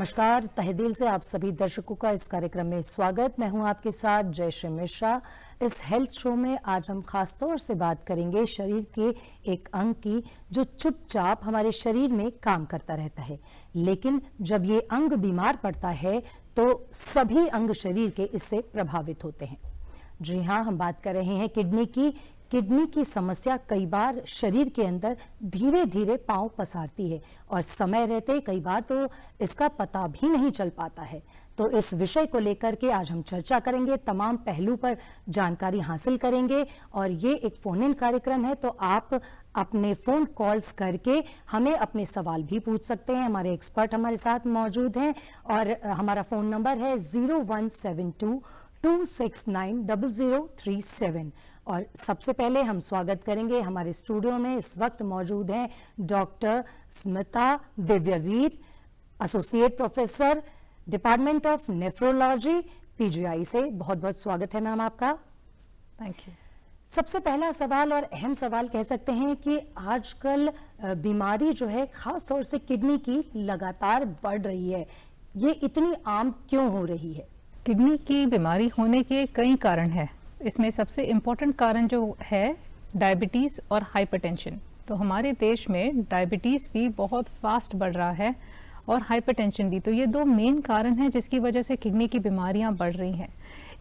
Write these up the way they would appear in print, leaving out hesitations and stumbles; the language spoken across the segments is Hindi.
नमस्कार, तहे दिल से आप सभी दर्शकों का इस कार्यक्रम में स्वागत। मैं हूं आपके साथ जयश्री मिश्रा। इस हेल्थ शो में आज हम खास तौर से बात करेंगे शरीर के एक अंग की जो चुपचाप हमारे शरीर में काम करता रहता है, लेकिन जब ये अंग बीमार पड़ता है तो सभी अंग शरीर के इससे प्रभावित होते हैं। जी हाँ, हम बात कर रहे हैं किडनी की। किडनी की समस्या कई बार शरीर के अंदर धीरे धीरे पांव पसारती है और समय रहते कई बार तो इसका पता भी नहीं चल पाता है। तो इस विषय को लेकर के आज हम चर्चा करेंगे, तमाम पहलू पर जानकारी हासिल करेंगे और ये एक फोन इन कार्यक्रम है, तो आप अपने फोन कॉल्स करके हमें अपने सवाल भी पूछ सकते हैं। हमारे एक्सपर्ट हमारे साथ मौजूद हैं और हमारा फोन नंबर है 017226900037। और सबसे पहले हम स्वागत करेंगे, हमारे स्टूडियो में इस वक्त मौजूद हैं doctor Smita Divyaveer, associate professor, department of nephrology, PGI से। बहुत बहुत स्वागत है मैम आपका। Thank you. सबसे पहला सवाल और अहम सवाल कह सकते हैं कि आजकल बीमारी जो है खास तौर से किडनी की लगातार बढ़ रही है, ये इतनी आम क्यों हो रही है? किडनी की बीमारी होने के कई कारण हैं। इसमें सबसे इम्पोर्टेंट कारण जो है डायबिटीज़ और हाइपरटेंशन। तो हमारे देश में डायबिटीज़ भी बहुत फास्ट बढ़ रहा है और हाइपरटेंशन भी। तो ये दो मेन कारण हैं जिसकी वजह से किडनी की बीमारियां बढ़ रही हैं।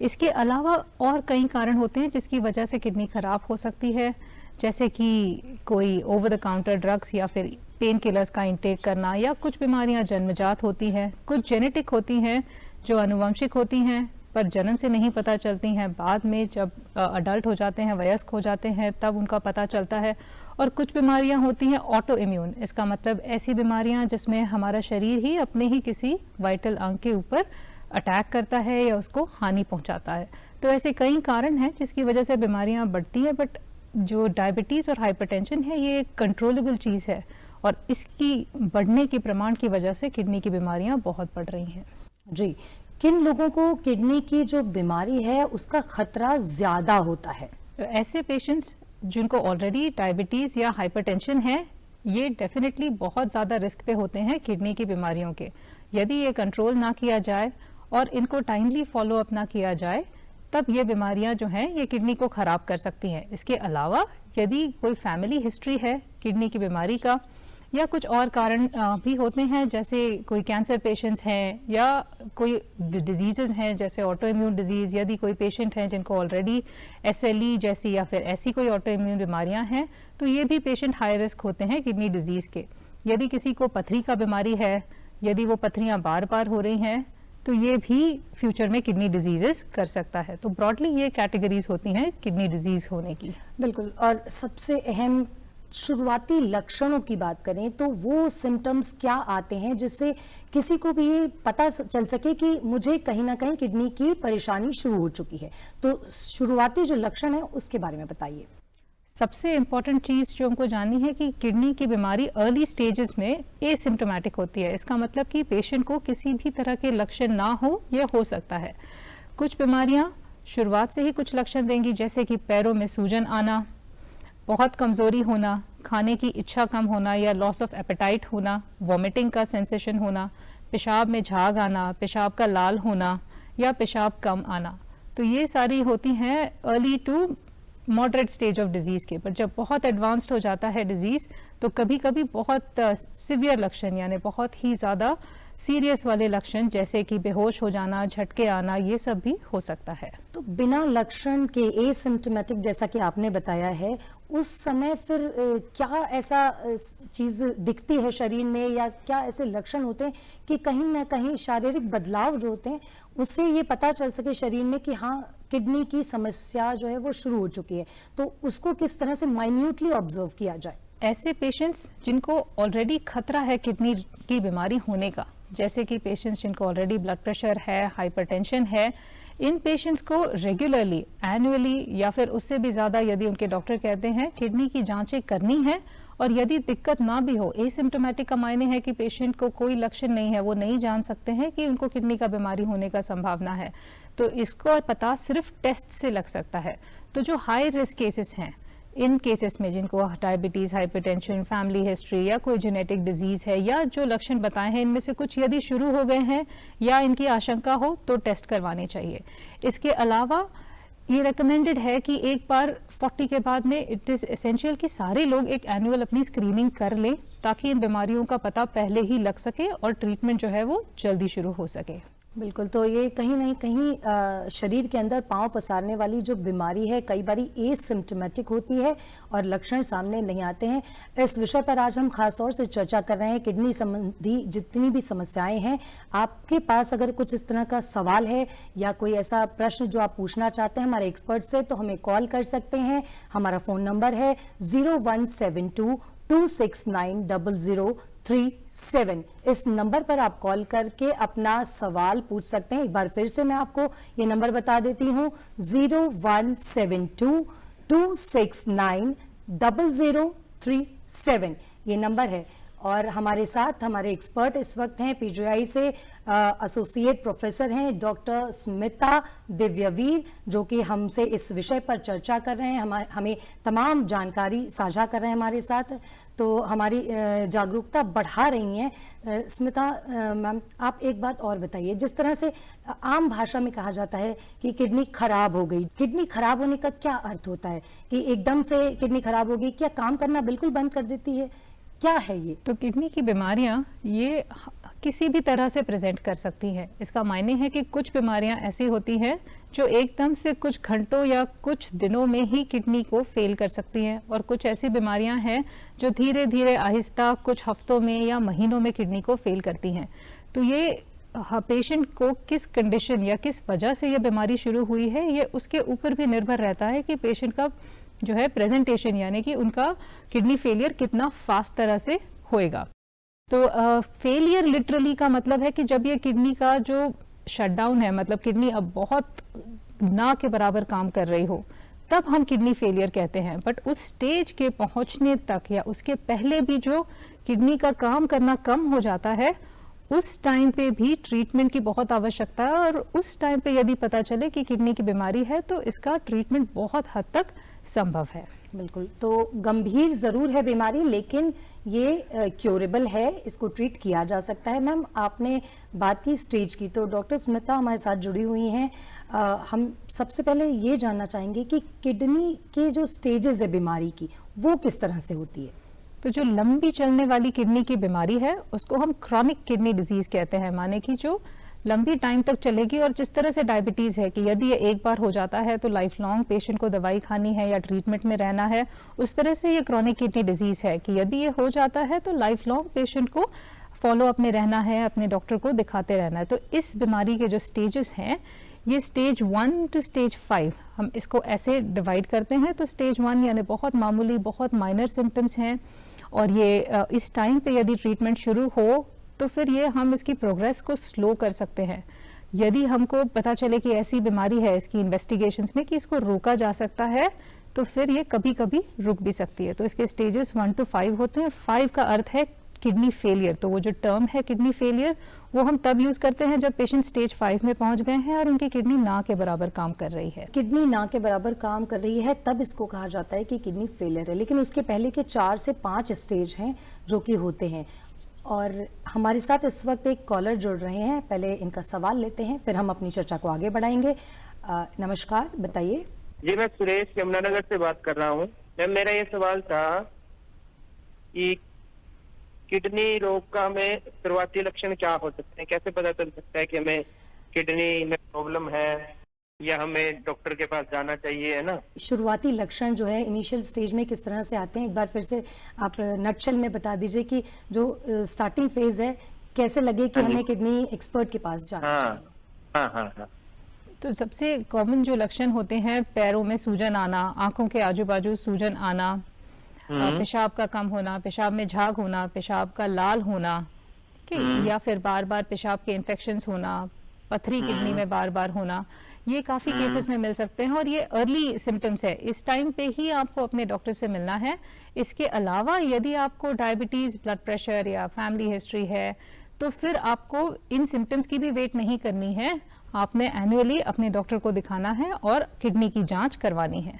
इसके अलावा और कई कारण होते हैं जिसकी वजह से किडनी खराब हो सकती है, जैसे कि कोई ओवर द काउंटर ड्रग्स या फिर पेन किलर्स का इंटेक करना, या कुछ बीमारियां जन्मजात होती हैं, कुछ जेनेटिक होती हैं जो आनुवंशिक होती हैं पर जन्म से नहीं पता चलती हैं, बाद में जब अडल्ट हो जाते हैं, वयस्क हो जाते हैं, तब उनका पता चलता है। और कुछ बीमारियां होती हैं ऑटो इम्यून। इसका मतलब ऐसी बीमारियां जिसमें हमारा शरीर ही अपने ही किसी वाइटल अंग के ऊपर अटैक करता है या उसको हानि पहुंचाता है। तो ऐसे कई कारण हैं जिसकी वजह से बीमारियां बढ़ती हैं, बट जो डायबिटीज़ और हाइपरटेंशन है ये एक कंट्रोलेबल चीज़ है और इसकी बढ़ने के प्रमाण की वजह से किडनी की बीमारियां बहुत बढ़ रही हैं। जी, किन लोगों को किडनी की जो बीमारी है उसका खतरा ज्यादा होता है? तो ऐसे पेशेंट्स जिनको ऑलरेडी डायबिटीज़ या हाइपरटेंशन है, ये डेफिनेटली बहुत ज़्यादा रिस्क पे होते हैं किडनी की बीमारियों के। यदि ये कंट्रोल ना किया जाए और इनको टाइमली फॉलो अप ना किया जाए, तब ये बीमारियां जो हैं ये किडनी को ख़राब कर सकती हैं। इसके अलावा यदि कोई फैमिली हिस्ट्री है किडनी की बीमारी का, या कुछ और कारण भी होते हैं, जैसे कोई कैंसर पेशेंट्स हैं या कोई डिजीज़ेस हैं जैसे ऑटो इम्यून डिजीज़। यदि कोई पेशेंट हैं जिनको ऑलरेडी SLE जैसी या फिर ऐसी कोई ऑटो इम्यून बीमारियां हैं, तो ये भी पेशेंट हाई रिस्क होते हैं किडनी डिजीज़ के। यदि किसी को पथरी का बीमारी है, यदि वो पथरियां बार बार हो रही हैं, तो ये भी फ्यूचर में किडनी डिजीज़ेस कर सकता है। तो ब्रॉडली ये कैटेगरीज होती हैं किडनी डिजीज़ होने की। बिल्कुल। और सबसे अहम शुरुआती लक्षणों की बात करें तो वो सिम्टम्स क्या आते हैं जिससे किसी को भी ये पता चल सके कि मुझे कहीं ना कहीं किडनी की परेशानी शुरू हो चुकी है? तो शुरुआती जो लक्षण है उसके बारे में बताइए। सबसे इम्पॉर्टेंट चीज़ जो हमको जाननी है कि किडनी की बीमारी अर्ली स्टेजेस में एसिम्प्टोमेटिक होती है। इसका मतलब कि पेशेंट को किसी भी तरह के लक्षण ना हो, यह हो सकता है। कुछ बीमारियां शुरुआत से ही कुछ लक्षण देंगी, जैसे कि पैरों में सूजन आना, बहुत कमज़ोरी होना, खाने की इच्छा कम होना या लॉस ऑफ एपेटाइट होना, वॉमिटिंग का सेंसेशन होना, पेशाब में झाग आना, पेशाब का लाल होना या पेशाब कम आना। तो ये सारी होती हैं early to moderate stage of disease के। पर जब बहुत एडवांस्ड हो जाता है डिजीज़, तो कभी कभी बहुत सिवियर लक्षण यानी बहुत ही ज़्यादा सीरियस वाले लक्षण जैसे कि बेहोश हो जाना, झटके आना, ये सब भी हो सकता है। तो बिना लक्षण के एसिम्प्टोमेटिक जैसा कि आपने बताया है, उस समय फिर क्या ऐसा चीज़ दिखती है शरीर में या क्या ऐसे लक्षण होते हैं कि कहीं ना कहीं शारीरिक बदलाव जो होते हैं उससे ये पता चल सके शरीर में कि हाँ किडनी की समस्या जो है वो शुरू हो चुकी है? तो उसको किस तरह से माइन्यूटली ऑब्जर्व किया जाए? ऐसे पेशेंट्स जिनको ऑलरेडी खतरा है किडनी की बीमारी होने का, जैसे कि पेशेंट्स जिनको ऑलरेडी ब्लड प्रेशर है, हाइपरटेंशन है, इन पेशेंट्स को रेगुलरली, एनुअली या फिर उससे भी ज़्यादा यदि उनके डॉक्टर कहते हैं किडनी की जांचें करनी है, और यदि दिक्कत ना भी हो, एसिम्प्टोमेटिक का मायने है कि पेशेंट को कोई लक्षण नहीं है, वो नहीं जान सकते हैं कि उनको किडनी का बीमारी होने का संभावना है, तो इसको पता सिर्फ टेस्ट से लग सकता है। तो जो हाई रिस्क केसेस हैं इन केसेस में जिनको डायबिटीज, हाइपरटेंशन, फैमिली हिस्ट्री या कोई जेनेटिक डिजीज है या जो लक्षण बताए हैं इनमें से कुछ यदि शुरू हो गए हैं या इनकी आशंका हो तो टेस्ट करवानी चाहिए। इसके अलावा ये रिकमेंडेड है कि एक बार 40 के बाद में इट इज एसेंशियल कि सारे लोग एक एनुअल अपनी स्क्रीनिंग कर लें ताकि इन बीमारियों का पता पहले ही लग सके और ट्रीटमेंट जो है वो जल्दी शुरू हो सके। बिल्कुल, तो ये कहीं ना कहीं शरीर के अंदर पांव पसारने वाली जो बीमारी है कई बारी एसिम्प्टोमेटिक होती है और लक्षण सामने नहीं आते हैं। इस विषय पर आज हम खास तौर से चर्चा कर रहे हैं। किडनी संबंधी जितनी भी समस्याएं हैं, आपके पास अगर कुछ इस तरह का सवाल है या कोई ऐसा प्रश्न जो आप पूछना चाहते हैं हमारे एक्सपर्ट से, तो हमें कॉल कर सकते हैं। हमारा फ़ोन नंबर है 0172269003 इस नंबर पर आप कॉल करके अपना सवाल पूछ सकते हैं। एक बार फिर से मैं आपको ये नंबर बता देती हूँ, 0172269003 ये नंबर है। और हमारे साथ हमारे एक्सपर्ट इस वक्त हैं, पीजीआई से एसोसिएट प्रोफेसर हैं डॉक्टर स्मिता दिव्यवीर, जो कि हमसे इस विषय पर चर्चा कर रहे हैं, हमें तमाम जानकारी साझा कर रहे हैं हमारे साथ, तो हमारी जागरूकता बढ़ा रही हैं। स्मिता मैम, आप एक बात और बताइए, जिस तरह से आम भाषा में कहा जाता है कि किडनी खराब हो गई, किडनी खराब होने का क्या अर्थ होता है? कि एकदम से किडनी खराब हो गई, क्या काम करना बिल्कुल बंद कर देती है, क्या है ये? तो किडनी की बीमारियां ये किसी भी तरह से प्रेजेंट कर सकती हैं। इसका मायने है कि कुछ बीमारियां ऐसी होती हैं जो एकदम से कुछ घंटों या कुछ दिनों में ही किडनी को फेल कर सकती हैं, और कुछ ऐसी बीमारियां हैं जो धीरे धीरे आहिस्ता कुछ हफ्तों में या महीनों में किडनी को फेल करती हैं। तो ये पेशेंट को किस कंडीशन या किस वजह से ये बीमारी शुरू हुई है, ये उसके ऊपर भी निर्भर रहता है कि पेशेंट का जो है प्रेजेंटेशन, यानी कि उनका किडनी फेलियर कितना फास्ट तरह से होएगा। तो फेलियर लिटरली का मतलब है कि जब ये किडनी का जो शटडाउन है, मतलब किडनी अब बहुत ना के बराबर काम कर रही हो, तब हम किडनी फेलियर कहते हैं। बट उस स्टेज के पहुंचने तक या उसके पहले भी जो किडनी का काम करना कम हो जाता है, उस टाइम पे भी ट्रीटमेंट की बहुत आवश्यकता है। और उस टाइम पे यदि पता चले कि किडनी की बीमारी है तो इसका ट्रीटमेंट बहुत हद तक संभव है। बिल्कुल, तो गंभीर जरूर है बीमारी, लेकिन ये क्योरेबल है, इसको ट्रीट किया जा सकता है। मैम, आपने बात की स्टेज की, तो डॉक्टर स्मिता हमारे साथ जुड़ी हुई हैं। हम सबसे पहले ये जानना चाहेंगे कि किडनी के जो स्टेजेस है बीमारी की, वो किस तरह से होती है? तो जो लंबी चलने वाली किडनी की बीमारी है उसको हम क्रॉनिक किडनी डिजीज कहते हैं, माने कि जो लंबी टाइम तक चलेगी। और जिस तरह से डायबिटीज है कि यदि ये एक बार हो जाता है तो लाइफ लॉन्ग पेशेंट को दवाई खानी है या ट्रीटमेंट में रहना है, उस तरह से ये क्रॉनिक किडनी डिजीज है कि यदि ये हो जाता है तो लाइफ लॉन्ग पेशेंट को फॉलो अप में रहना है, अपने डॉक्टर को दिखाते रहना है। तो इस बीमारी के जो स्टेजेस हैं, ये स्टेज 1 टू स्टेज 5 हम इसको ऐसे डिवाइड करते हैं। तो स्टेज 1 यानी बहुत मामूली, बहुत माइनर सिम्टम्स हैं, और ये इस टाइम पे यदि ट्रीटमेंट शुरू हो तो फिर ये हम इसकी प्रोग्रेस को स्लो कर सकते हैं। यदि हमको पता चले कि ऐसी बीमारी है इसकी इन्वेस्टिगेशंस में कि इसको रोका जा सकता है, तो फिर ये कभी कभी रुक भी सकती है। तो इसके स्टेजेस 1 to 5 होते हैं। 5 का अर्थ है किडनी फेलियर। तो वो जो टर्म है किडनी फेलियर, वो हम तब यूज करते हैं जब पेशेंट स्टेज 5 में पहुंच गए हैं और उनकी किडनी ना के बराबर काम कर रही है। किडनी ना के बराबर काम कर रही है तब इसको कहा जाता है कि किडनी फेलियर है। लेकिन उसके पहले के 4 से 5 स्टेज हैं जो कि होते हैं। और हमारे साथ इस वक्त एक कॉलर जुड़ रहे हैं, पहले इनका सवाल लेते हैं, फिर हम अपनी चर्चा को आगे बढ़ाएंगे। नमस्कार, बताइए। जी, मैं सुरेश यमुनानगर से बात कर रहा हूँ। मैम, मेरा ये सवाल था कि किडनी रोग का हमें शुरुआती लक्षण क्या हो सकते हैं, कैसे पता चल सकता है कि हमें किडनी में प्रॉब्लम है या हमें डॉक्टर के पास जाना चाहिए, है ना? शुरुआती लक्षण जो है इनिशियल स्टेज में किस तरह से आते हैं, एक बार फिर से आप नटशेल में बता दीजिए कि जो स्टार्टिंग फेज है कैसे लगे कि हमें किडनी एक्सपर्ट के पास जाना चाहिए। हाँ। तो सबसे कॉमन जो लक्षण होते हैं, पैरों में सूजन आना, आंखों के आजू बाजू सूजन आना, पेशाब का कम होना, पेशाब में झाग होना, पेशाब का लाल होना, या फिर बार बार पेशाब के इन्फेक्शंस होना, पथरी किडनी में बार बार होना, ये काफी केसेस में मिल सकते हैं। और ये अर्ली सिम्टम्स है, इस टाइम पे ही आपको अपने डॉक्टर से मिलना है। इसके अलावा यदि आपको डायबिटीज, ब्लड प्रेशर या फैमिली हिस्ट्री है, तो फिर आपको इन सिम्टम्स की भी वेट नहीं करनी है, आपने एनुअली अपने डॉक्टर को दिखाना है और किडनी की जांच करवानी है।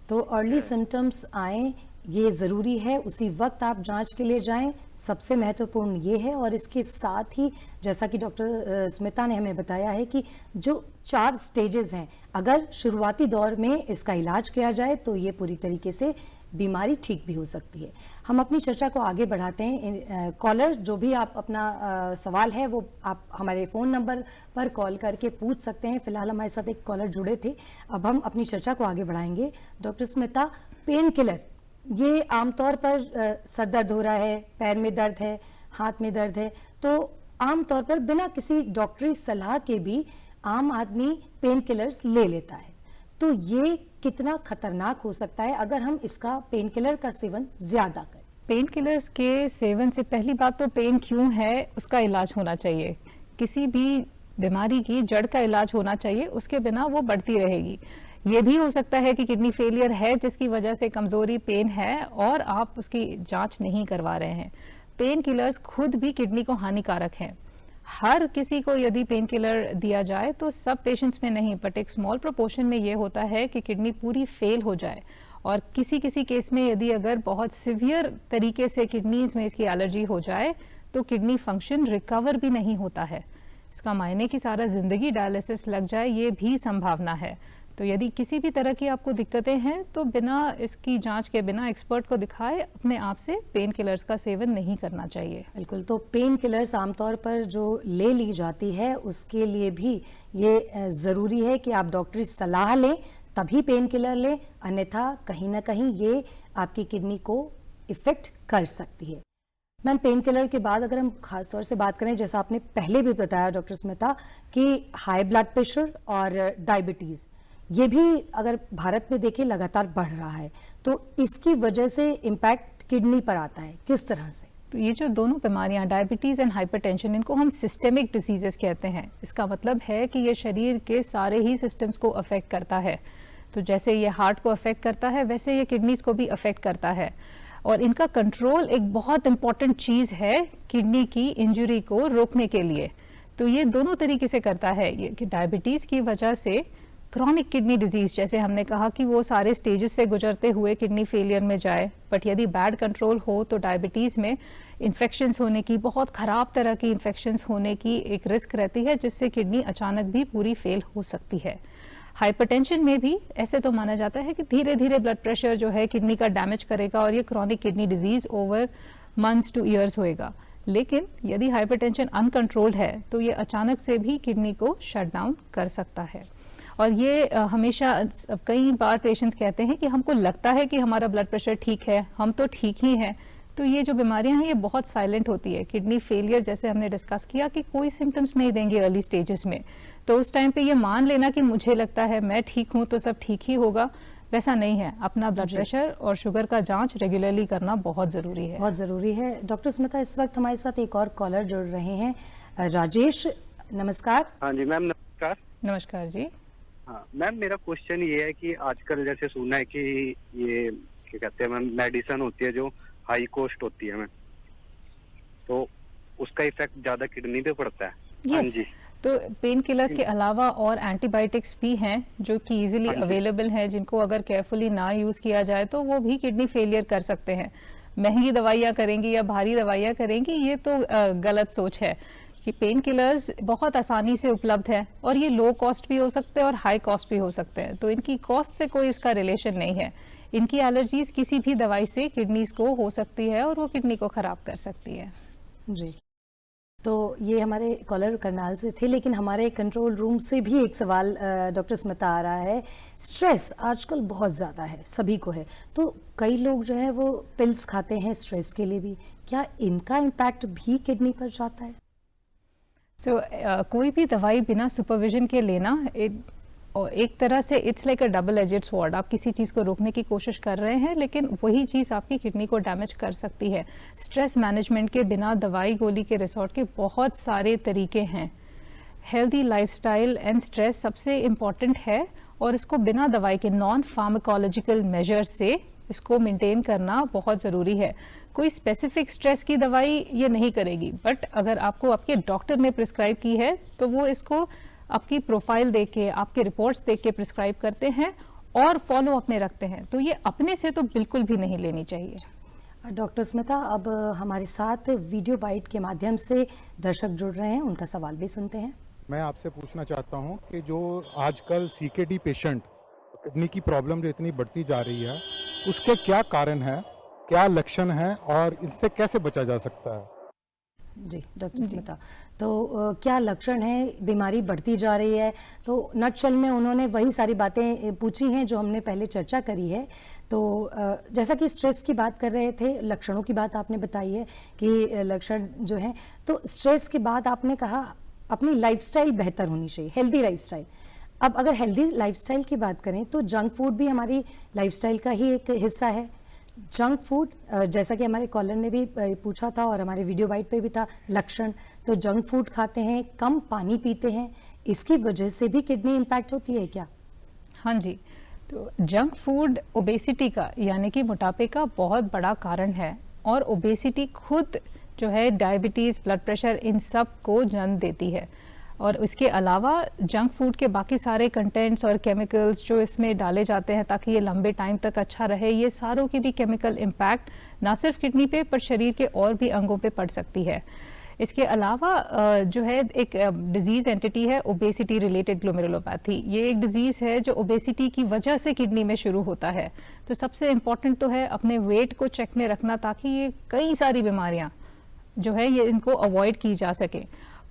तो अर्ली सिम्टम्स आए ये ज़रूरी है, उसी वक्त आप जांच के लिए जाएं, सबसे महत्वपूर्ण ये है। और इसके साथ ही जैसा कि डॉक्टर स्मिता ने हमें बताया है कि जो 4 स्टेजेस हैं, अगर शुरुआती दौर में इसका इलाज किया जाए तो ये पूरी तरीके से बीमारी ठीक भी हो सकती है। हम अपनी चर्चा को आगे बढ़ाते हैं। कॉलर जो भी आप अपना सवाल है वो आप हमारे फ़ोन नंबर पर कॉल करके पूछ सकते हैं। फिलहाल हमारे साथ एक कॉलर जुड़े थे, अब हम अपनी चर्चा को आगे बढ़ाएंगे। डॉक्टर स्मिता, पेन किलर ये आमतौर पर सर दर्द हो रहा है, पैर में दर्द है, हाथ में दर्द है, तो आमतौर पर बिना किसी डॉक्टरी सलाह के भी आम आदमी पेन किलर्स ले लेता है। तो ये कितना खतरनाक हो सकता है अगर हम इसका पेन किलर का सेवन ज्यादा करें? पेन किलर्स के सेवन से पहली बात तो पेन क्यों है उसका इलाज होना चाहिए। किसी भी बीमारी की जड़ का इलाज होना चाहिए, उसके बिना वो बढ़ती रहेगी। ये भी हो सकता है कि किडनी फेलियर है जिसकी वजह से कमजोरी पेन है और आप उसकी जांच नहीं करवा रहे हैं। पेन किलर्स खुद भी किडनी को हानिकारक हैं। हर किसी को यदि पेन किलर दिया जाए तो सब पेशेंट्स में नहीं, बट एक स्मॉल प्रोपोर्शन में ये होता है कि किडनी पूरी फेल हो जाए। और किसी किसी केस में यदि अगर बहुत सिवियर तरीके से किडनीज में इसकी एलर्जी हो जाए तो किडनी फंक्शन रिकवर भी नहीं होता है। इसका मायने कि सारा जिंदगी डायलिसिस लग जाए, ये भी संभावना है। तो यदि किसी भी तरह की आपको दिक्कतें हैं तो बिना इसकी जांच के, बिना एक्सपर्ट को दिखाए अपने आप से पेन किलर्स का सेवन नहीं करना चाहिए। बिल्कुल। तो पेन किलर्स आमतौर पर जो ले ली जाती है उसके लिए भी ये ज़रूरी है कि आप डॉक्टरी सलाह लें तभी पेन किलर लें, अन्यथा कहीं ना कहीं ये आपकी किडनी को इफ़ेक्ट कर सकती है। मैम, पेन किलर के बाद अगर हम खास तौर से बात करें, जैसा आपने पहले भी बताया डॉक्टर स्मिता कि हाई ब्लड प्रेशर और डायबिटीज़ ये भी अगर भारत में देखें लगातार बढ़ रहा है, तो इसकी वजह से इम्पैक्ट किडनी पर आता है किस तरह से? तो ये जो दोनों बीमारियां डायबिटीज एंड हाइपरटेंशन, इनको हम सिस्टेमिक डिजीजेस कहते हैं। इसका मतलब है कि ये शरीर के सारे ही सिस्टम्स को अफेक्ट करता है। तो जैसे ये हार्ट को अफेक्ट करता है वैसे ये किडनीज को भी अफेक्ट करता है। और इनका कंट्रोल एक बहुत इंपॉर्टेंट चीज है किडनी की इंजरी को रोकने के लिए। तो ये दोनों तरीके से करता है। ये कि डायबिटीज की वजह से क्रॉनिक किडनी डिजीज, जैसे हमने कहा कि वो सारे स्टेजेस से गुजरते हुए किडनी फेलियर में जाए, बट यदि बैड कंट्रोल हो तो डायबिटीज में इन्फेक्शंस होने की, बहुत खराब तरह की इन्फेक्शंस होने की एक रिस्क रहती है जिससे किडनी अचानक भी पूरी फेल हो सकती है। हाइपरटेंशन में भी ऐसे तो माना जाता है कि धीरे धीरे ब्लड प्रेशर जो है किडनी का डैमेज करेगा और ये chronic kidney disease over months two years होएगा। लेकिन यदि हाइपरटेंशन अनकंट्रोल्ड है तो ये अचानक से भी किडनी को शट डाउन कर सकता है। और ये हमेशा कई बार पेशेंट्स कहते हैं कि हमको लगता है कि हमारा ब्लड प्रेशर ठीक है, हम तो ठीक ही हैं। तो ये जो बीमारियां हैं ये बहुत साइलेंट होती है। किडनी फेलियर जैसे हमने डिस्कस किया कि कोई सिम्टम्स नहीं देंगे अर्ली स्टेजेस में, तो उस टाइम पे ये मान लेना कि मुझे लगता है मैं ठीक हूँ तो सब ठीक ही होगा, वैसा नहीं है। अपना ब्लड प्रेशर और शुगर का जांच रेगुलरली करना बहुत ज़रूरी है। बहुत ज़रूरी है। डॉक्टर स्मिता, इस वक्त हमारे साथ एक और कॉलर जुड़ रहे हैं, राजेश। नमस्कार। हाँ जी मैम, नमस्कार। नमस्कार जी। हाँ मैम, मेरा क्वेश्चन ये है कि आजकल जैसे सुना है कि ये क्या कहते हैं मैम, मेडिसिन होती है जो हाई कॉस्ट होती है मैम, तो उसका इफेक्ट ज्यादा किडनी पे पड़ता है। हाँ जी। तो पेन किलर्स के अलावा और एंटीबायोटिक्स भी हैं जो कि इजीली अवेलेबल हैं, जिनको अगर केयरफुली ना यूज किया जाए तो वो भी किडनी फेलियर कर सकते हैं। महंगी दवाइयाँ करेंगी या भारी दवाइयाँ करेंगी, ये तो गलत सोच है कि पेन किलर्स बहुत आसानी से उपलब्ध है और ये लो कॉस्ट भी हो सकते हैं और हाई कॉस्ट भी हो सकते हैं। तो इनकी कॉस्ट से कोई इसका रिलेशन नहीं है। इनकी एलर्जीज किसी भी दवाई से किडनीज को हो सकती है और वो किडनी को खराब कर सकती है। जी, तो ये हमारे कॉलर करनाल से थे, लेकिन हमारे कंट्रोल रूम से भी एक सवाल डॉक्टर स्मिता आ रहा है। स्ट्रेस आजकल बहुत ज़्यादा है, सभी को है, तो कई लोग जो है वो पिल्स खाते हैं स्ट्रेस के लिए भी, क्या इनका इम्पैक्ट भी किडनी पर जाता है? कोई भी दवाई बिना सुपरविजन के लेना एक तरह से it's like a double aged sword. आप किसी चीज़ को रोकने की कोशिश कर रहे हैं लेकिन वही चीज़ आपकी किडनी को डैमेज कर सकती है। स्ट्रेस मैनेजमेंट के बिना दवाई गोली के रिसोर्ट के बहुत सारे तरीके हैं। हेल्दी लाइफस्टाइल एंड स्ट्रेस सबसे इम्पॉर्टेंट है और इसको बिना दवाई के नॉन फार्माकोलॉजिकल मेजर से इसको मेंटेन करना बहुत ज़रूरी है। कोई स्पेसिफिक स्ट्रेस की दवाई ये नहीं करेगी, बट अगर आपको आपके डॉक्टर ने प्रिस्क्राइब की है तो वो इसको आपकी प्रोफाइल देख के, आपके रिपोर्ट्स देख के प्रिस्क्राइब करते हैं और फॉलो अप में रखते हैं, तो ये अपने से तो बिल्कुल भी नहीं लेनी चाहिए। डॉक्टर स्मिता, अब हमारे साथ वीडियो बाइट के माध्यम से दर्शक जुड़ रहे हैं, उनका सवाल भी सुनते हैं। मैं आपसे पूछना चाहता हूं कि जो आजकल सीकेडी पेशेंट, किडनी की प्रॉब्लम जो इतनी बढ़ती जा रही है, उसके क्या कारण है, क्या लक्षण है और इससे कैसे बचा जा सकता है? जी डॉक्टर स्मिता, तो क्या लक्षण है, बीमारी बढ़ती जा रही है, तो नटशल में उन्होंने वही सारी बातें पूछी हैं जो हमने पहले चर्चा करी है। तो जैसा कि स्ट्रेस की बात कर रहे थे, लक्षणों की बात आपने बताई है कि लक्षण जो है, तो स्ट्रेस के बाद आपने कहा अपनी लाइफस्टाइल बेहतर होनी चाहिए, हेल्दी लाइफस्टाइल। अब अगर हेल्दी लाइफस्टाइल की बात करें तो जंक फूड भी हमारी लाइफस्टाइल का ही एक हिस्सा है। जंक फूड, जैसा कि हमारे कॉलर ने भी पूछा था और हमारे वीडियो बाइट पे भी था लक्षण, तो जंक फूड खाते हैं, कम पानी पीते हैं, इसकी वजह से भी किडनी इम्पैक्ट होती है क्या? हाँ जी, तो जंक फूड ओबेसिटी का यानी कि मोटापे का बहुत बड़ा कारण है, और ओबेसिटी खुद जो है डायबिटीज़, ब्लड प्रेशर, इन सब को जन्म देती है। और इसके अलावा जंक फूड के बाकी सारे कंटेंट्स और केमिकल्स जो इसमें डाले जाते हैं ताकि ये लंबे टाइम तक अच्छा रहे, ये सारों की भी केमिकल इम्पैक्ट ना सिर्फ किडनी पे पर शरीर के और भी अंगों पे पड़ सकती है। इसके अलावा जो है एक डिजीज़ एंटिटी है ओबेसिटी रिलेटेड ग्लोमेरुलोपैथी। ये एक डिजीज़ है जो ओबेसिटी की वजह से किडनी में शुरू होता है। तो सबसे इम्पॉर्टेंट तो है अपने वेट को चेक में रखना ताकि ये कई सारी बीमारियाँ जो है ये इनको अवॉइड की जा सके।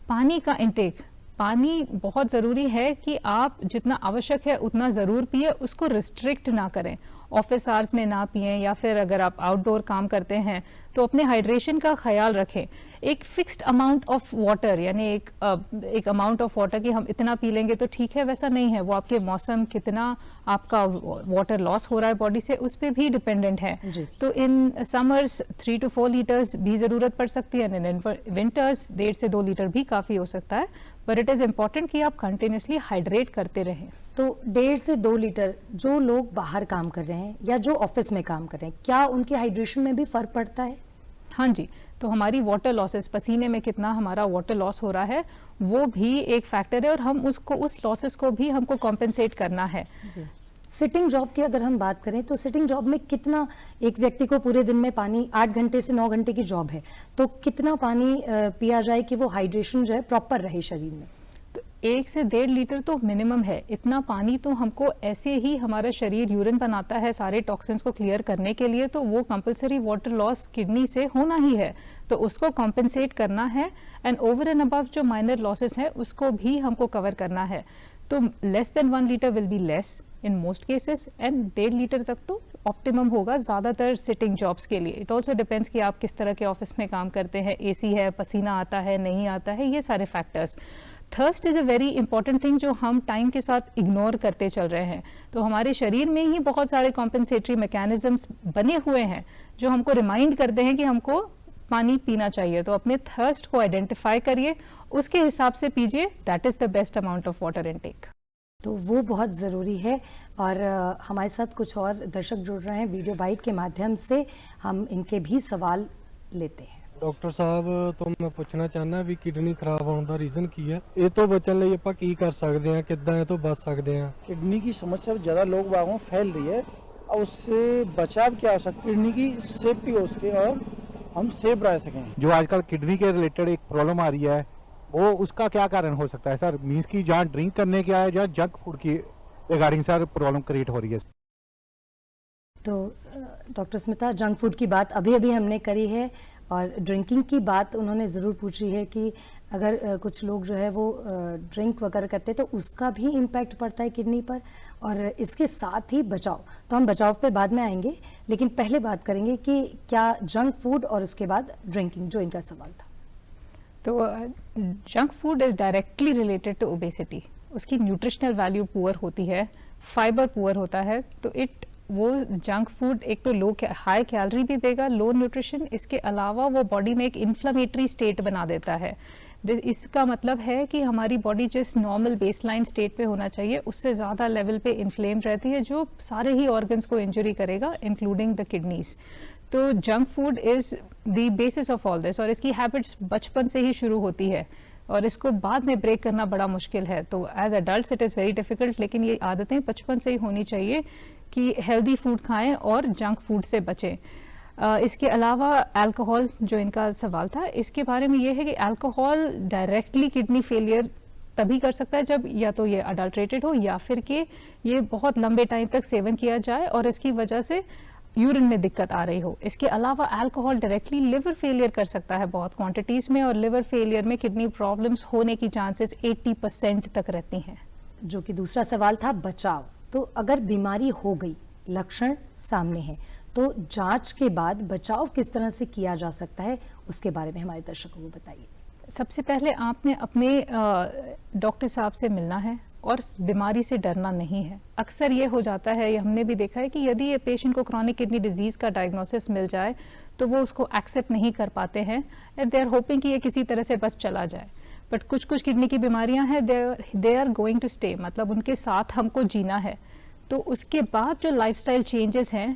पानी का इंटेक, पानी बहुत ज़रूरी है कि आप जितना आवश्यक है उतना ज़रूर पिए, उसको रिस्ट्रिक्ट ना करें, ऑफिस आवर्स में ना पिएं, या फिर अगर आप आउटडोर काम करते हैं तो अपने हाइड्रेशन का ख्याल रखें। एक फिक्स्ड अमाउंट ऑफ वाटर, यानी एक अमाउंट ऑफ वाटर कि हम इतना पी लेंगे तो ठीक है, वैसा नहीं है। वो आपके मौसम, कितना आपका वाटर लॉस हो रहा है बॉडी से, उस पर भी डिपेंडेंट है। तो इन समर्स 3 to 4 लीटर्स भी ज़रूरत पड़ सकती है, इन विंटर्स 1.5 से 2 लीटर भी काफ़ी हो सकता है। बट इट इज़ इम्पॉर्टेंट कि आप कंटिन्यूसली हाइड्रेट करते रहें। तो 1.5 से 2 लीटर जो लोग बाहर काम कर रहे हैं या जो ऑफिस में काम कर रहे हैं, क्या उनके हाइड्रेशन में भी फर्क पड़ता है? हाँ जी, तो हमारी वाटर लॉसेस, पसीने में कितना हमारा वाटर लॉस हो रहा है, वो भी एक फैक्टर है, और हम उसको, उस लॉसेस को भी हमको कॉम्पेंसेट करना है। सिटिंग जॉब की अगर हम बात करें तो सिटिंग जॉब में कितना, एक व्यक्ति को पूरे दिन में पानी 8 घंटे से 9 घंटे की जॉब है, तो कितना पानी पिया जाए कि वो हाइड्रेशन जो है प्रॉपर रहे शरीर में? तो 1 से 1.5 लीटर तो मिनिमम है। इतना पानी तो हमको, ऐसे ही हमारा शरीर यूरिन बनाता है सारे टॉक्सिन्स को क्लियर करने के लिए, तो वो कंपलसरी वाटर लॉस किडनी से होना ही है, तो उसको कॉम्पेंसेट करना है। एंड ओवर एंड अबव जो माइनर लॉसेस हैं उसको भी हमको कवर करना है। तो less than 1 litre will be less in most cases, and 1.5 litre तक तो ऑप्टिमम होगा ज़्यादातर सिटिंग जॉब्स के लिए। इट ऑल्सो डिपेंड्स कि आप किस तरह के ऑफिस में काम करते हैं, एसी है, पसीना आता है, नहीं आता है, ये सारे factors. Thirst is a very important thing जो हम टाइम के साथ इग्नोर करते चल रहे हैं। तो हमारे शरीर में ही बहुत सारे कॉम्पेंसेटरी मैकेनिज्म्स बने हुए हैं जो हमको रिमाइंड करते हैं कि हमको पानी पीना चाहिए। तो अपने थर्स्ट को आइडेंटिफाई करिए, उसके हिसाब से पीजिए, that is the best amount of water intake. तो वो बहुत ज़रूरी है। और हमारे साथ कुछ और दर्शक जुड़ रहे हैं वीडियो बाइट के माध्यम से, हम इनके भी सवाल लेते हैं। ਡਾਕਟਰ ਸਾਹਿਬ ਤੋਂ ਮੈਂ ਪੁੱਛਣਾ ਚਾਹੁੰਦਾ ਵੀ ਕਿਡਨੀ ਖਰਾਬ ਹੋਣ ਦਾ ਰੀਜ਼ਨ ਕੀ ਹੈ, ਇਹ ਤੋਂ ਬਚਣ ਲਈ ਆਪਾਂ ਕੀ ਕਰ ਸਕਦੇ ਹਾਂ, ਕਿੱਦਾਂ ਇਹ ਤੋਂ बच सकते हैं? किडनी की समस्या ज़्यादा लोग बागों में फैल रही है, और उससे बचाव क्या हो सकता है, किडनी की सेफ्टी हो सके और हम सेफ रह सकें। जो आजकल किडनी के रिलेटेड एक प्रॉब्लम आ रही है, वो उसका क्या कारण हो सकता है सर? मीन्स की जहाँ ड्रिंक करने के आए, जहाँ जंक फूड की रिगार्डिंग सर प्रॉब्लम क्रिएट हो रही है। तो डॉक्टर स्मिता, जंक फूड की बात अभी अभी हमने करी है, और ड्रिंकिंग की बात उन्होंने ज़रूर पूछी है कि अगर कुछ लोग जो है वो ड्रिंक वगैरह करते हैं तो उसका भी इम्पैक्ट पड़ता है किडनी पर, और इसके साथ ही बचाव। तो हम बचाव पे बाद में आएंगे, लेकिन पहले बात करेंगे कि क्या जंक फूड और उसके बाद ड्रिंकिंग, जो इनका सवाल था। तो junk food is directly related to obesity. उसकी न्यूट्रिशनल वैल्यू पुअर होती है, फाइबर पुअर होता है, तो वो जंक फूड एक तो हाई कैलोरी भी देगा, लो न्यूट्रिशन, इसके अलावा वो बॉडी में एक इन्फ्लामेटरी स्टेट बना देता है। इसका मतलब है कि हमारी बॉडी जिस नॉर्मल बेसलाइन स्टेट पे होना चाहिए उससे ज़्यादा लेवल पे इन्फ्लेम्ड रहती है, जो सारे ही ऑर्गन्स को इंजरी करेगा, इंक्लूडिंग द किडनीज। तो junk food is the basis of all this, और इसकी हैबिट्स बचपन से ही शुरू होती है। और इसको बाद में ब्रेक करना बड़ा मुश्किल है। तो as adult it is very difficult, लेकिन ये आदतें बचपन से ही होनी चाहिए कि हेल्दी फूड खाएं और जंक फूड से बचें। इसके अलावा अल्कोहल, जो इनका सवाल था, इसके बारे में ये है कि अल्कोहल डायरेक्टली किडनी फेलियर तभी कर सकता है जब या तो ये अडल्ट्रेटेड हो या फिर कि ये बहुत लंबे टाइम तक सेवन किया जाए और इसकी वजह से यूरिन में दिक्कत आ रही हो। इसके अलावा अल्कोहल डायरेक्टली लिवर फेलियर कर सकता है बहुत क्वांटिटीज में, और लिवर फेलियर में किडनी प्रॉब्लम्स होने की चांसेस 80% तक रहती हैं। जो कि दूसरा सवाल था बचाव। तो अगर बीमारी हो गई, लक्षण सामने हैं, तो जांच के बाद बचाव किस तरह से किया जा सकता है, उसके बारे में हमारे दर्शकों को बताइए। सबसे पहले आपने अपने डॉक्टर साहब से मिलना है और बीमारी से डरना नहीं है। अक्सर ये हो जाता है, ये हमने भी देखा है कि यदि ये पेशेंट को क्रॉनिक किडनी डिजीज का डायग्नोसिस मिल जाए तो वो उसको एक्सेप्ट नहीं कर पाते हैं एंड दे आर होपिंग कि ये किसी तरह से बस चला जाए। बट कुछ कुछ किडनी की बीमारियां हैं, they are going to stay, मतलब उनके साथ हमको जीना है। तो उसके बाद जो लाइफस्टाइल चेंजेस हैं,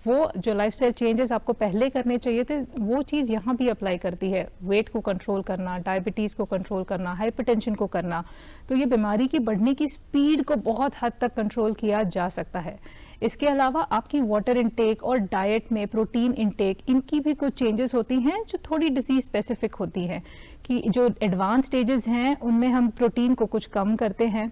वो जो लाइफस्टाइल चेंजेस आपको पहले करने चाहिए थे, वो चीज़ यहाँ भी अप्लाई करती है। वेट को कंट्रोल करना, डायबिटीज़ को कंट्रोल करना, हाइपरटेंशन को करना, तो ये बीमारी की बढ़ने की स्पीड को बहुत हद तक कंट्रोल किया जा सकता है। इसके अलावा आपकी वाटर इनटेक और डाइट में प्रोटीन इनटेक, इनकी भी कुछ चेंजेस होती हैं जो थोड़ी डिजीज स्पेसिफिक होती हैं, कि जो एडवांस स्टेजेस हैं उनमें हम प्रोटीन को कुछ कम करते हैं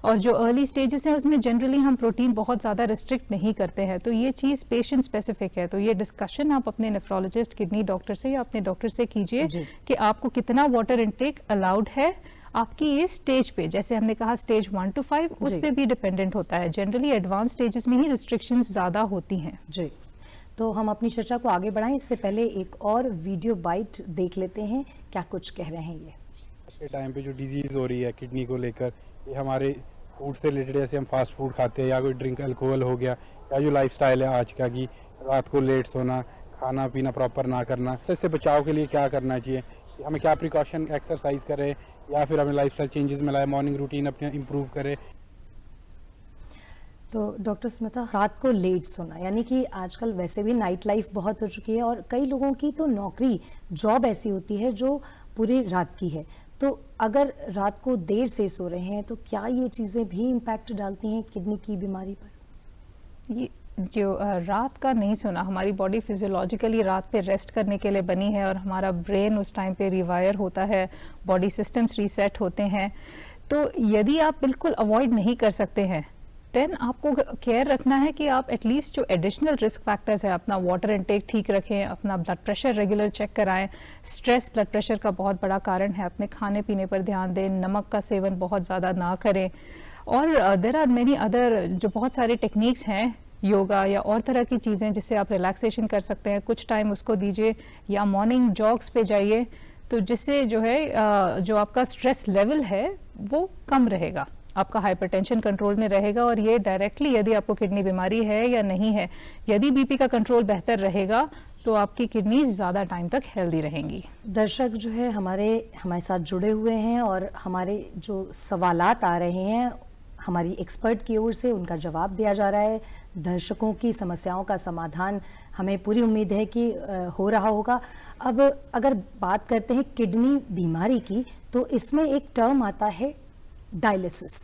और जो अर्ली स्टेजेस हैं उसमें जनरली हम प्रोटीन बहुत ज़्यादा रिस्ट्रिक्ट नहीं करते हैं। तो ये चीज़ पेशेंट स्पेसिफिक है। तो ये डिस्कशन आप अपने नेफ्रोलॉजिस्ट, किडनी डॉक्टर से या अपने डॉक्टर से कीजिए कि आपको कितना वाटर इनटेक अलाउड है आपकी ये स्टेज पे। जैसे हमने कहा स्टेज 1 to 5, उस पे भी डिपेंडेंट होता है। जनरली एडवांस स्टेजेस में ही रिस्ट्रिक्शंस ज़्यादा होती हैं। जी, तो हम अपनी चर्चा को आगे बढ़ाएं, इससे पहले एक और वीडियो बाइट देख लेते हैं, क्या कुछ कह रहे हैं ये। के टाइम पे जो डिजीज़ हो रही है किडनी को लेकर, ये हमारे फूड से रिलेटेड, जैसे हम फास्ट फूड खाते हैं या कोई ड्रिंक अल्कोहल हो गया, या जो लाइफस्टाइल है आज का कि रात को लेट सोना, खाना पीना प्रॉपर ना करना, इससे बचाव के लिए क्या करना चाहिए, कि हमें क्या प्रिकॉशन, एक्सरसाइज करें या फिर हमें लाइफस्टाइल चेंजेस में लाए, मॉर्निंग रूटीन अपने इम्प्रूव करें। तो डॉक्टर स्मिता, रात को लेट सोना, यानी कि आजकल वैसे भी नाइट लाइफ बहुत हो चुकी है और कई लोगों की तो नौकरी, जॉब ऐसी होती है जो पूरी रात की है, तो अगर रात को देर से सो रहे हैं तो क्या ये चीज़ें भी इम्पैक्ट डालती हैं किडनी की बीमारी पर? ये जो रात का नहीं सोना, हमारी बॉडी फिजियोलॉजिकली रात पे रेस्ट करने के लिए बनी है और हमारा ब्रेन उस टाइम पे रिवायर होता है, बॉडी सिस्टम्स रीसेट होते हैं। तो यदि आप बिल्कुल अवॉइड नहीं कर सकते हैं, देन आपको केयर रखना है कि आप एटलीस्ट जो एडिशनल रिस्क फैक्टर्स है, अपना वाटर इनटेक ठीक रखें, अपना ब्लड प्रेशर रेगुलर चेक कराएं। स्ट्रेस ब्लड प्रेशर का बहुत बड़ा कारण है, अपने खाने पीने पर ध्यान दें, नमक का सेवन बहुत ज़्यादा ना करें। और देयर आर मेनी अदर, जो बहुत सारे टेक्निक्स हैं, योगा या और तरह की चीज़ें जिससे आप रिलैक्सेशन कर सकते हैं, कुछ टाइम उसको दीजिए, या मॉर्निंग जॉग्स पे जाइए, तो जिससे जो है जो आपका स्ट्रेस लेवल है वो कम रहेगा, आपका हाइपरटेंशन कंट्रोल में रहेगा। और ये डायरेक्टली यदि आपको किडनी बीमारी है या नहीं है, यदि बीपी का कंट्रोल बेहतर रहेगा तो आपकी किडनी ज़्यादा टाइम तक हेल्दी रहेंगी। दर्शक जो है हमारे साथ जुड़े हुए हैं और हमारे जो सवालात आ रहे हैं हमारी एक्सपर्ट की ओर से, उनका जवाब दिया जा रहा है। दर्शकों की समस्याओं का समाधान हमें पूरी उम्मीद है कि हो रहा होगा। अब अगर बात करते हैं किडनी बीमारी की, तो इसमें एक टर्म आता है डायलिसिस,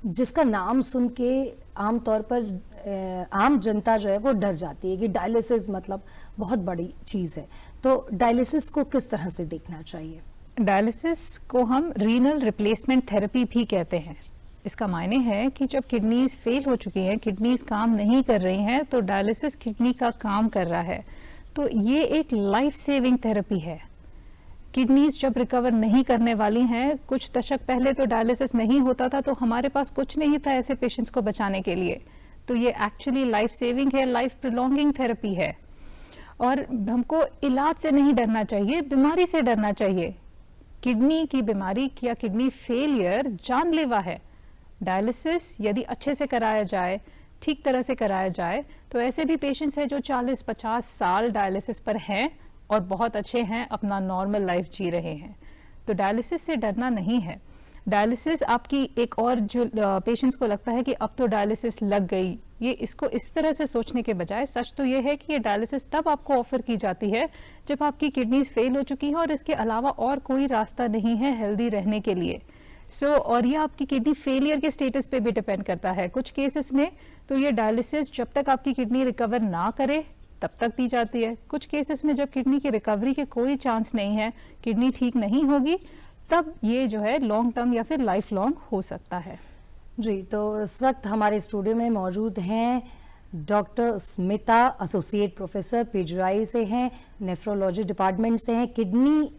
जिसका नाम सुन के आमतौर पर आम जनता जो है वो डर जाती है कि डायलिसिस मतलब बहुत बड़ी चीज़ है। तो डायलिसिस को किस तरह से देखना चाहिए? डायलिसिस को हम रीनल रिप्लेसमेंट थेरेपी भी कहते हैं। इसका मायने है कि जब किडनीज फेल हो चुकी हैं, किडनीज काम नहीं कर रही हैं, तो डायलिसिस किडनी का काम कर रहा है। तो ये एक लाइफ सेविंग थेरेपी है। किडनीज जब रिकवर नहीं करने वाली हैं, कुछ दशक पहले तो डायलिसिस नहीं होता था, तो हमारे पास कुछ नहीं था ऐसे पेशेंट्स को बचाने के लिए। तो ये एक्चुअली लाइफ सेविंग है, लाइफ प्रोलॉन्गिंग थेरेपी है। और हमको इलाज से नहीं डरना चाहिए, बीमारी से डरना चाहिए। किडनी की बीमारी या किडनी फेलियर जानलेवा है। डायलिसिस यदि अच्छे से कराया जाए, ठीक तरह से कराया जाए, तो ऐसे भी पेशेंट्स हैं जो 40-50 साल डायलिसिस पर हैं और बहुत अच्छे हैं, अपना नॉर्मल लाइफ जी रहे हैं। तो डायलिसिस से डरना नहीं है। डायलिसिस आपकी एक और जो पेशेंट्स को लगता है कि अब तो डायलिसिस लग गई ये इसको इस तरह से सोचने के बजाय सच तो ये है कि ये डायलिसिस तब आपको ऑफर की जाती है जब आपकी किडनीज फेल हो चुकी है और इसके अलावा और कोई रास्ता नहीं है हेल्दी रहने के लिए। और ये आपकी किडनी फेलियर के स्टेटस पे भी डिपेंड करता है। कुछ केसेस में तो ये डायलिसिस जब तक आपकी किडनी रिकवर ना करे तब तक दी जाती है। कुछ केसेस में जब किडनी की रिकवरी के कोई चांस नहीं है, किडनी ठीक नहीं होगी, तब ये जो है लॉन्ग टर्म या फिर लाइफ लॉन्ग हो सकता है। जी, तो इस वक्त हमारे स्टूडियो में मौजूद हैं doctor Smita, associate professor PGI से हैं, नेफ्रोलॉजी डिपार्टमेंट से हैं। किडनी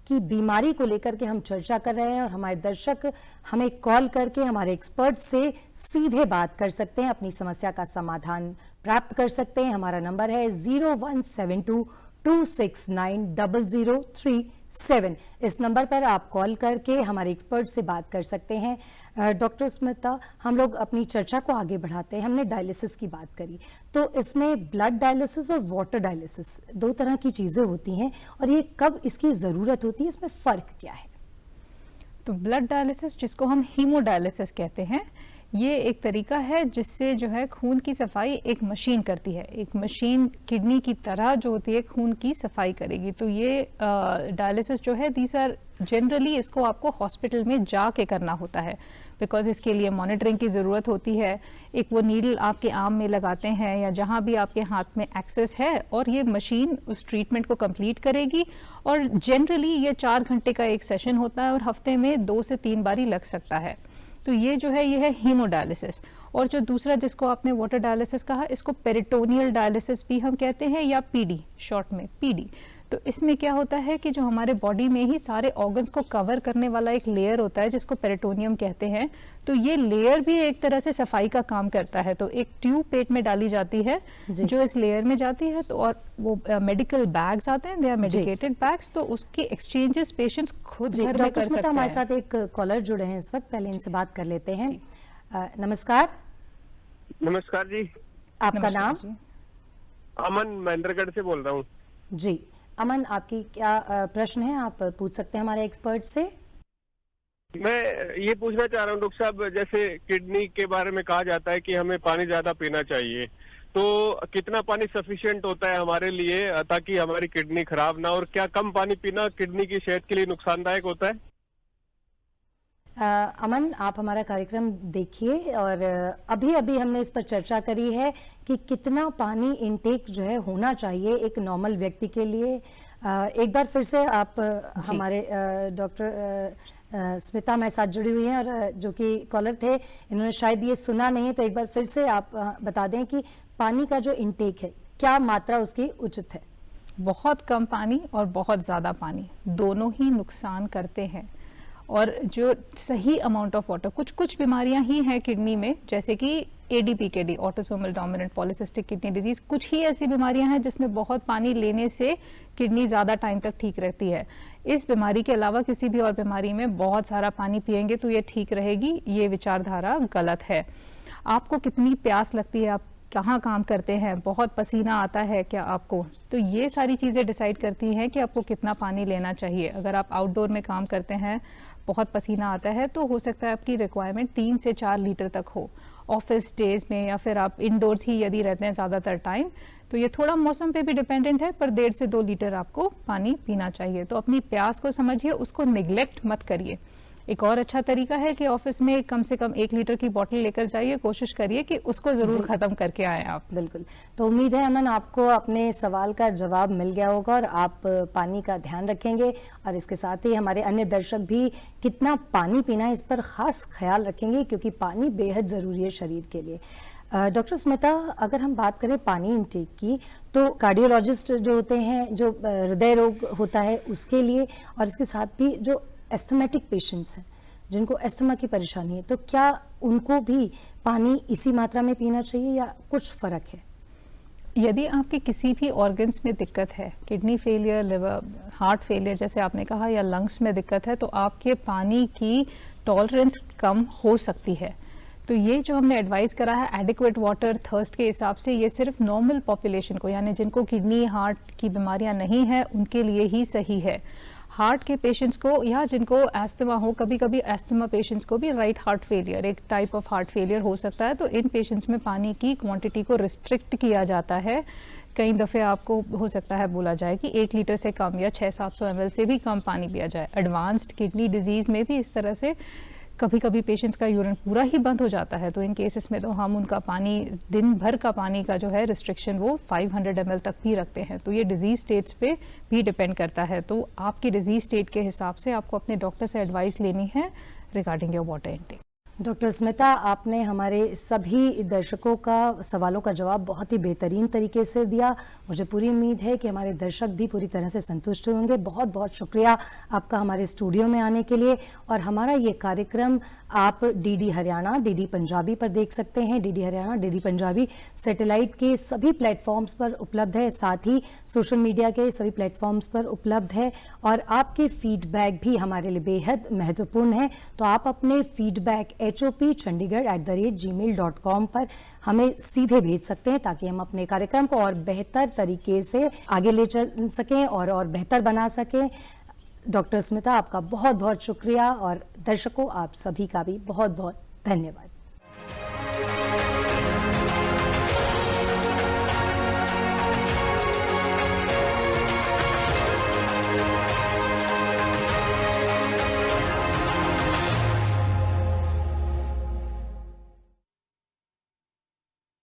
की बीमारी को लेकर के हम चर्चा कर रहे हैं और हमारे दर्शक हमें कॉल करके हमारे एक्सपर्ट से सीधे बात कर सकते हैं, अपनी समस्या का समाधान प्राप्त कर सकते हैं। हमारा नंबर है 0172269003 इस नंबर पर आप कॉल करके हमारे एक्सपर्ट से बात कर सकते हैं। डॉक्टर स्मिता, हम लोग अपनी चर्चा को आगे बढ़ाते हैं। हमने डायलिसिस की बात करी, तो इसमें ब्लड डायलिसिस और वाटर डायलिसिस दो तरह की चीज़ें होती हैं और ये कब इसकी ज़रूरत होती है, इसमें फ़र्क क्या है? तो ब्लड डायलिसिस, जिसको हम हीमोडायलिसिस कहते हैं, ये एक तरीका है जिससे जो है खून की सफाई एक मशीन करती है। एक मशीन किडनी की तरह जो होती है खून की सफाई करेगी। तो ये डायलिसिस जो है, दीज आर जनरली इसको आपको हॉस्पिटल में जाके करना होता है, बिकॉज इसके लिए मॉनिटरिंग की ज़रूरत होती है। एक वो नीडल आपके आर्म में लगाते हैं या जहाँ भी आपके हाथ में एक्सेस है, और ये मशीन उस ट्रीटमेंट को कंप्लीट करेगी। और जनरली ये 4 घंटे का एक सेशन होता है और हफ्ते में 2 से 3 बारी लग सकता है। तो ये जो है ये है हीमोडायलिसिस। और जो दूसरा जिसको आपने वाटर डायलिसिस कहा, इसको पेरिटोनियल डायलिसिस भी हम कहते हैं, या पीडी, शॉर्ट में पीडी। तो इसमें क्या होता है कि जो हमारे बॉडी में ही सारे ऑर्गन्स को कवर करने वाला एक लेयर होता है जिसको पेरिटोनियम कहते हैं, तो ये लेयर भी एक तरह से सफाई का काम करता है। तो एक ट्यूब पेट में डाली जाती है जो इस लेयर में जाती है, तो और वो मेडिकल बैग्स आते हैं, दे आर मेडिकेटेड बैग्स, तो उसके एक्सचेंजेस पेशेंट्स खुद घर में कर सकते हैं। हमारे साथ एक कॉलर जुड़े हैं इस वक्त, पहले इनसे बात कर लेते हैं। नमस्कार। नमस्कार जी। आपका नाम? अमन, महेंद्रगढ़ से बोल रहा हूँ जी। अमन, आपकी क्या प्रश्न है, आप पूछ सकते हैं हमारे एक्सपर्ट से। मैं ये पूछना चाह रहा हूँ डॉक्टर साहब, जैसे किडनी के बारे में कहा जाता है कि हमें पानी ज्यादा पीना चाहिए, तो कितना पानी सफिशिएंट होता है हमारे लिए ताकि हमारी किडनी खराब ना, और क्या कम पानी पीना किडनी की सेहत के लिए नुकसानदायक होता है? अमन, आप हमारा कार्यक्रम देखिए, और अभी अभी हमने इस पर चर्चा करी है कि कितना पानी इंटेक जो है होना चाहिए एक नॉर्मल व्यक्ति के लिए। एक बार फिर से आप हमारे डॉक्टर स्मिता हमारे साथ जुड़ी हुई हैं, और जो कि कॉलर थे इन्होंने शायद ये सुना नहीं है, तो एक बार फिर से आप बता दें कि पानी का जो इंटेक है, क्या मात्रा उसकी उचित है? बहुत कम पानी और बहुत ज़्यादा पानी, दोनों ही नुकसान करते हैं। और जो सही अमाउंट ऑफ वाटर, कुछ बीमारियां ही हैं किडनी में, जैसे कि ADPKD, autosomal dominant polycystic kidney disease, कुछ ही ऐसी बीमारियां हैं जिसमें बहुत पानी लेने से किडनी ज़्यादा टाइम तक ठीक रहती है। इस बीमारी के अलावा किसी भी और बीमारी में बहुत सारा पानी पिएंगे तो ये ठीक रहेगी, ये विचारधारा गलत है। आपको कितनी प्यास लगती है, आप कहाँ काम करते हैं, बहुत पसीना आता है क्या आपको, तो ये सारी चीज़ें डिसाइड करती हैं कि आपको कितना पानी लेना चाहिए। अगर आप आउटडोर में काम करते हैं, बहुत पसीना आता है, तो हो सकता है आपकी रिक्वायरमेंट 3 से 4 लीटर तक हो। ऑफिस डेज में या फिर आप इंडोर्स ही यदि रहते हैं ज़्यादातर टाइम, तो ये थोड़ा मौसम पे भी डिपेंडेंट है, पर 1.5 से 2 लीटर आपको पानी पीना चाहिए। तो अपनी प्यास को समझिए, उसको निगलेक्ट मत करिए। एक और अच्छा तरीका है कि ऑफिस में कम से कम 1 लीटर की बोतल लेकर जाइए, कोशिश करिए कि उसको जरूर खत्म करके आए आप। बिल्कुल। तो उम्मीद है अमन आपको अपने सवाल का जवाब मिल गया होगा और आप पानी का ध्यान रखेंगे, और इसके साथ ही हमारे अन्य दर्शक भी कितना पानी पीना है इस पर खास ख्याल रखेंगे, क्योंकि पानी बेहद ज़रूरी है शरीर के लिए। डॉक्टर स्मिता, अगर हम बात करें पानी इंटेक की, तो कार्डियोलॉजिस्ट जो होते हैं, जो हृदय रोग होता है उसके लिए, और इसके साथ भी जो एस्थमेटिक पेशेंट्स हैं जिनको एस्थमा की परेशानी है, तो क्या उनको भी पानी इसी मात्रा में पीना चाहिए या कुछ फ़र्क है? यदि आपके किसी भी ऑर्गन्स में दिक्कत है, kidney failure, liver, heart failure जैसे आपने कहा, या लंग्स में दिक्कत है, तो आपके पानी की टॉलरेंस कम हो सकती है। तो ये जो हमने एडवाइस करा है एडिक्वेट वाटर थर्स्ट के हिसाब से, ये सिर्फ नॉर्मल पॉपुलेशन को, यानी जिनको किडनी हार्ट की बीमारियां नहीं है, उनके लिए ही सही है। हार्ट के पेशेंट्स को या जिनको एस्थमा हो, कभी कभी एस्थमा पेशेंट्स को भी राइट हार्ट फेलियर, एक टाइप ऑफ हार्ट फेलियर हो सकता है, तो इन पेशेंट्स में पानी की क्वांटिटी को रिस्ट्रिक्ट किया जाता है। कई दफ़े आपको हो सकता है बोला जाए कि 1 लीटर से कम या 600-700 ml से भी कम पानी पिया जाए। एडवांस्ड किडनी डिजीज़ में भी इस तरह से कभी कभी पेशेंट्स का यूरिन पूरा ही बंद हो जाता है, तो इन केसेस में तो हम उनका पानी, दिन भर का पानी का जो है रिस्ट्रिक्शन वो 500 ml तक भी रखते हैं। तो ये डिजीज़ स्टेट्स पे भी डिपेंड करता है। तो आपकी डिजीज़ स्टेट के हिसाब से आपको अपने डॉक्टर से एडवाइस लेनी है regarding your water intake. Doctor Smita, आपने हमारे सभी दर्शकों का सवालों का जवाब बहुत ही बेहतरीन तरीके से दिया। मुझे पूरी उम्मीद है कि हमारे दर्शक भी पूरी तरह से संतुष्ट होंगे। बहुत बहुत शुक्रिया आपका हमारे स्टूडियो में आने के लिए। और हमारा ये कार्यक्रम आप डीडी हरियाणा, डीडी पंजाबी पर देख सकते हैं। DD Haryana, DD Punjabi satellite के सभी प्लेटफॉर्म्स पर उपलब्ध है, साथ ही सोशल मीडिया के सभी प्लेटफॉर्म्स पर उपलब्ध है। और आपके फीडबैक भी हमारे लिए बेहद महत्वपूर्ण है, तो आप अपने फीडबैक hopchandigarh@gmail.com पर हमें सीधे भेज सकते हैं, ताकि हम अपने कार्यक्रम को और बेहतर तरीके से आगे ले चल सकें और बेहतर बना सकें। डॉक्टर स्मिता, आपका बहुत बहुत शुक्रिया और दर्शकों आप सभी का भी बहुत बहुत धन्यवाद।